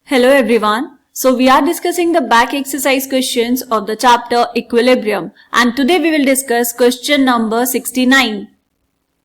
Hello everyone. So we are discussing the back exercise questions of the chapter Equilibrium, and today we will discuss question number 69.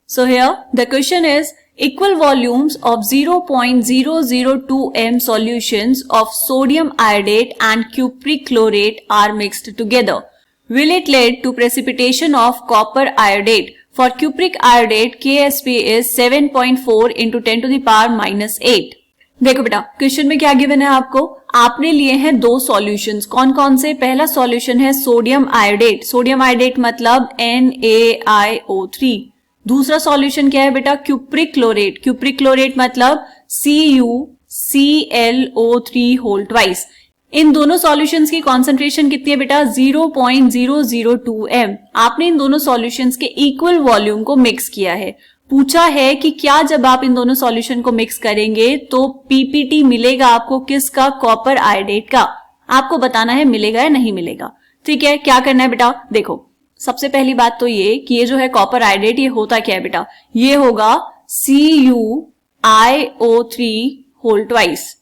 So here the question is equal volumes of 0.002 m solutions of sodium iodate and cupric chlorate are mixed together. Will it lead to precipitation of copper iodate? For cupric iodate Ksp is 7.4 into 10 to the power minus 8. देखो बेटा question में क्या given है आपने लिए हैं दो solutions. कौन कौन से? पहला सॉल्यूशन है सोडियम आयोडेट। सोडियम आयोडेट मतलब NaIO3। दूसरा सॉल्यूशन क्या है बेटा? Cupric chlorate. क्यूप्रिक क्लोरेट मतलब CuClO3 होल ट्वाइस। इन दोनों सॉल्यूशंस की कॉन्सेंट्रेशन कितनी है बेटा? 0.002 m। आपने इन दोनों सॉल्यूशंस के इक्वल वॉल्यूम को मिक्स किया है। पूछा है कि क्या जब आप इन दोनों सॉल्यूशन को मिक्स करेंगे तो पीपीटी मिलेगा आपको किसका? कॉपर आयोडेट का। आपको बताना है मिलेगा या नहीं मिलेगा। ठीक है, क्या करना है बेटा? देखो सबसे पहली बात तो ये कि ये जो है कॉपर आयोडेट ये होता क्या है बेटा? ये होगा CuIO3 होल ट्वाइस।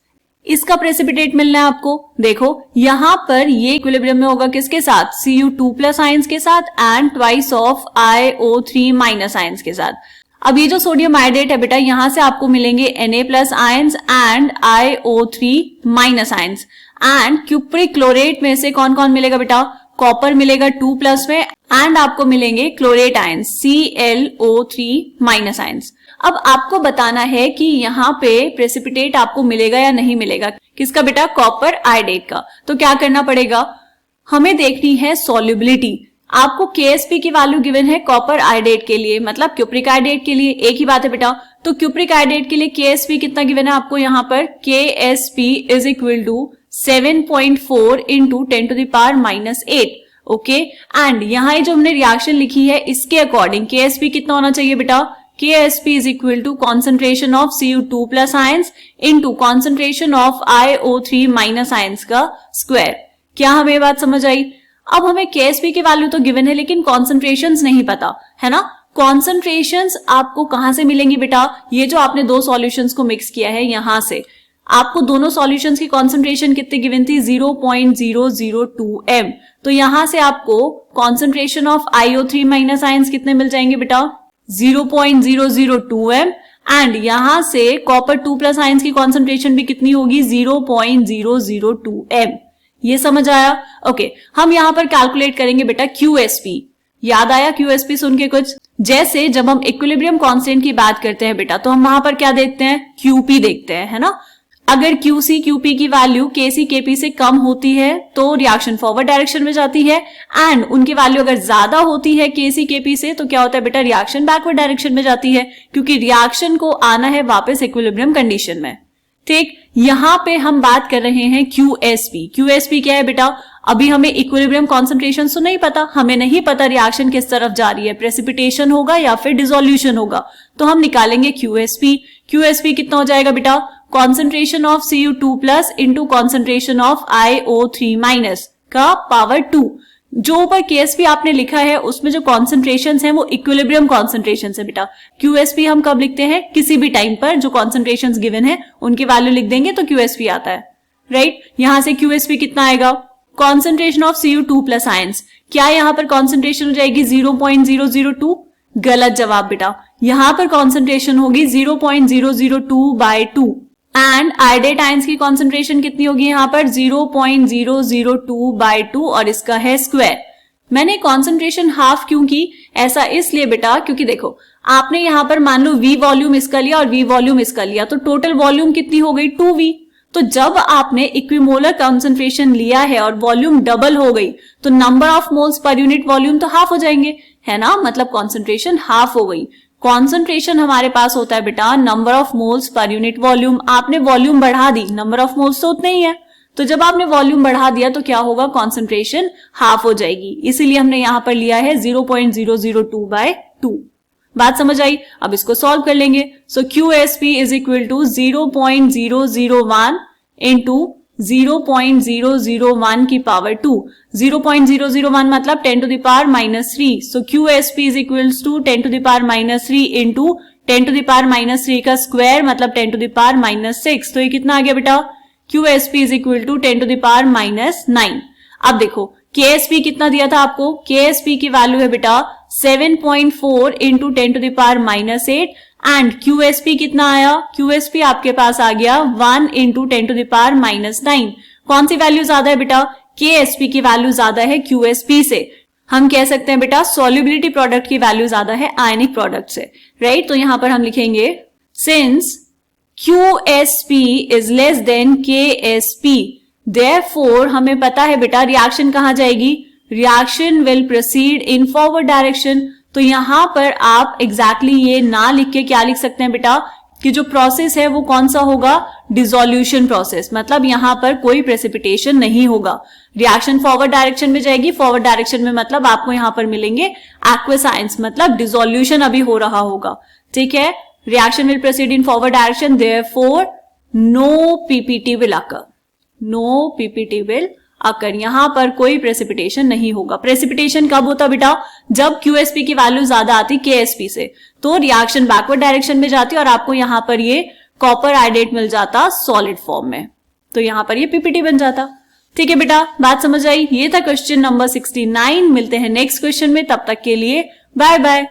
इसका प्रेसिपिटेट मिलना है आपको। देखो यहां पर ये इक्विलिब्रियम में होगा किसके साथ? Cu2 प्लस आयंस के साथ and twice of IO3 minus ions के साथ। अब ये जो सोडियम आयोडेट है बेटा यहां से आपको मिलेंगे Na plus ions and IO3 minus ions. And cupric chlorate में से कौन कौन मिलेगा बेटा? कॉपर मिलेगा 2 प्लस में एंड आपको मिलेंगे chlorate ions ClO3 minus ions. अब आपको बताना है कि यहाँ पे प्रेसिपिटेट आपको मिलेगा या नहीं मिलेगा। किसका बेटा? कॉपर आयोडेट का। तो क्या करना पड़ेगा? हमें देखनी है सॉल्युबिलिटी। आपको Ksp की वैल्यू गिवन है कॉपर आयोडेट के लिए, मतलब क्यूप्रिक आयोडेट के लिए एक ही बात है बेटा। तो क्यूप्रिक आयोडेट के लिए Ksp कितना गिवन है आपको यहाँ पर? Ksp is equal to 7.4 into 10 to the power minus 8। Okay, and यहाँ जो हमने रिएक्शन लिखी है इसके अकॉर्डिंग Ksp कितना होना चाहिए बेटा? Ksp is equal to concentration of Cu2 plus ions into concentration of IO3 minus ions का स्क्वायर। क्या हमें बात समझ आई? अब हमें Ksp की वैल्यू तो गिवन है लेकिन कॉन्सेंट्रेशंस नहीं पता है ना। कॉन्सेंट्रेशंस आपको कहां से मिलेंगी बेटा? ये जो आपने दो सॉल्यूशंस को मिक्स किया है यहां से आपको दोनों सॉल्यूशंस की कॉन्सेंट्रेशन कितनी गिवन थी? 0.002 m। तो यहां से आपको concentration of IO3 minus ions कितने मिल जाएंगे बेटा? 0.002 m। एंड यहां से कॉपर 2 प्लस आयंस की कॉन्सेंट्रेशन भी कितनी होगी? 0.002 m। ये समझ आया? ओके, हम यहां पर कैलकुलेट करेंगे बेटा QSP। याद आया QSP सुन के कुछ? जैसे जब हम इक्विलिब्रियम कांस्टेंट की बात करते हैं बेटा तो हम वहां पर क्या देखते हैं? QP देखते हैं, है ना। अगर QC QP की वैल्यू KC KP से कम होती है तो रिएक्शन फॉरवर्ड डायरेक्शन में जाती है, एंड उनकी वैल्यू अगर ज्यादा होती है KC KP से तो क्या होता है बेटा? रिएक्शन बैकवर्ड डायरेक्शन में जाती है, क्योंकि रिएक्शन को आना है वापस इक्विलिब्रियम कंडीशन में। ठीक, यहां पे हम बात कर रहे हैं QSP। QSP क्या है बेटा? अभी हमें इक्विलिब्रियम कॉन्सेंट्रेशन तो नहीं पता, हमें नहीं पता रिएक्शन किस तरफ जा रही है, प्रेसिपिटेशन होगा या फिर डिसोल्यूशन होगा, तो हम निकालेंगे QSP। QSP कितना हो जाएगा बेटा? Concentration of Cu2 plus into concentration of IO3 minus का पावर 2। जो ऊपर Ksp आपने लिखा है उसमें जो कॉन्सेंट्रेशंस हैं वो इक्विलिब्रियम कॉन्सेंट्रेशंस है बेटा। QSP हम कब लिखते हैं? किसी भी टाइम पर जो कॉन्सेंट्रेशंस गिवन है उनकी वैल्यू लिख देंगे तो QSP आता है, राइट। यहां से QSP कितना आएगा? Concentration of Cu2 plus ions. क्या यहां पर कॉन्सेंट्रेशन हो जाएगी 0.002? गलत जवाब बेटा। यहां पर कॉन्सेंट्रेशन होगी 0.002/2 एंड आयोडेट आयंस की कॉन्सेंट्रेशन कितनी होगी यहाँ पर? 0.002/2 और इसका है स्क्वायर। मैंने कॉन्सेंट्रेशन हाफ क्यों की? ऐसा इसलिए बेटा क्योंकि देखो आपने यहाँ पर मान लो V वॉल्यूम इसका लिया और V वॉल्यूम इसका लिया तो टोटल वॉल्यूम कितनी हो गई? 2V। तो जब आपने इक्विमोलर कॉन्सेंट्रेशन लिया है और वॉल्यूम डबल हो गई तो number of moles per unit volume तो हाफ हो जाएंगे, है ना। मतलब कॉन्सेंट्रेशन हाफ हो गई। कॉन्सेंट्रेशन हमारे पास होता है बेटा number of moles per unit volume. आपने वॉल्यूम बढ़ा दी, नंबर ऑफ मोल्स तो उतने ही है, तो जब आपने वॉल्यूम बढ़ा दिया तो क्या होगा? कॉन्सेंट्रेशन हाफ हो जाएगी। इसीलिए हमने यहां पर लिया है 0.002/2। बात समझ आई? अब इसको सॉल्व कर लेंगे। So QSP is equal to 0.001 into 0.001 की पावर 2। 0.001 मतलब 10 to the power minus 3। So QSP is equals to 10 to the power minus 3 into 10 to the power minus 3 का स्क्वायर मतलब 10 टू द पावर माइनस 6। तो ये कितना आ गया बेटा? QSP is equal to 10 to the power -9। अब देखो KSP कितना दिया था आपको, KSP की वैल्यू है बेटा 7.4 into 10 to the power -8 and QSP कितना आया, QSP आपके पास आ गया 1 इंटू 10 to the power -9। कौन सी वैल्यू ज्यादा है बेटा, KSP की वैल्यू ज्यादा है QSP से। हम कह सकते हैं बेटा सॉल्युबिलिटी प्रोडक्ट की वैल्यू ज्यादा है आयनिक प्रोडक्ट से, राइट। तो यहां पर हम लिखेंगे since QSP is less than KSP, therefore हमें पता है बेटा रिएक्शन कहां जाएगी, reaction will proceed in forward direction. तो यहां पर आप एग्जैक्टली ये ना लिख के क्या लिख सकते हैं बेटा कि जो प्रोसेस है वो कौन सा होगा, डिसोल्यूशन प्रोसेस, मतलब यहां पर कोई प्रेसिपिटेशन नहीं होगा। रिएक्शन फॉरवर्ड डायरेक्शन में जाएगी, फॉरवर्ड डायरेक्शन में मतलब आपको यहां पर मिलेंगे एक्वस आयंस, मतलब डिसोल्यूशन अभी हो रहा होगा, ठीक है। Reaction will proceed in forward direction, therefore no PPT will occur, no PPT will occur, यहां पर कोई प्रेसिपिटेशन नहीं होगा। प्रेसिपिटेशन कब होता बेटा, जब QSP की वैल्यू ज्यादा आती KSP से, तो रिएक्शन बैकवर्ड डायरेक्शन में जाती और आपको यहां पर ये कॉपर आयोडेट मिल जाता सॉलिड फॉर्म में, तो यहां पर ये पीपीटी बन जाता। ठीक है बेटा, बात समझ आई। ये था क्वेश्चन नंबर 69। मिलते हैं नेक्स्ट क्वेश्चन में, तब तक के लिए बाय बाय।